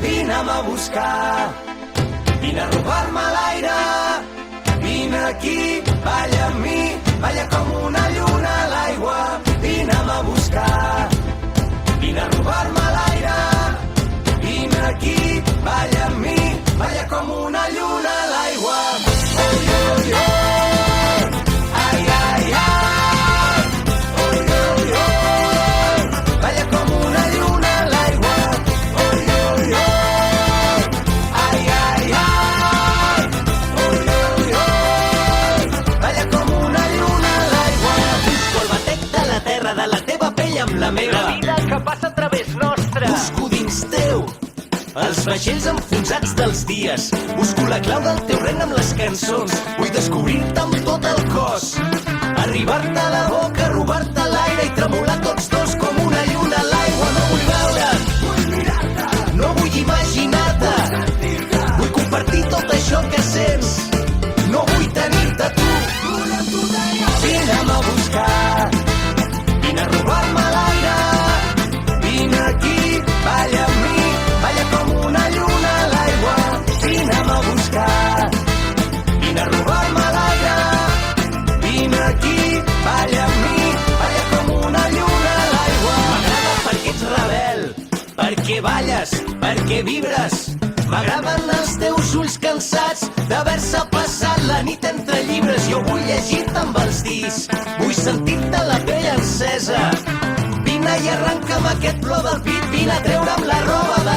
vine'm a buscar. Vine a robar-me l'aire, vine aquí, balla amb mi, balla com una lluna a l'aigua. Vine'm a buscar, vine a robar-me l'aire, vine aquí, balla amb mi, balla com una lluna a l'aigua. Oi, oi, oi, ai, ai, ai, oi, oi, oi, balla com una lluna a l'aigua. Oi, oi, oi, ai, ai, ai, oi, oi, oi, balla com una lluna a l'aigua. Busco el batec de la terra, de la teva pell amb la meva. La vida que passa a través nostre. Busco dins teu els vaixells enfonsats dels dies. Busco la clau del teu regne amb les cançons. Vull descobrir-te amb tot el cos, arribar-te a la boca, robar-te l'aire i tremolar tots dos com una lluna a l'aigua. No vull veure't, vull mirar-te, no vull imaginar-te, vull compartir tot això que sents. No vull tenir-te tu. Vine'm a buscar, vine a robar-me l'aire, vine aquí, balla amb mi, balla com una lluna a l'aigua. Vine'm a buscar, vine a robar-me l'aire, vine aquí, balla amb mi, balla com una lluna a l'aigua. M'agrada perquè ets rebel, perquè balles, perquè vibres. M'agraden els teus ulls cansats d'haver-se passat la nit entre llibres. Jo vull llegir-te amb els dits, vull sentir-te la pell encesa. Vine i arrenca'm aquest plor del pit, vine a treure'm la roba de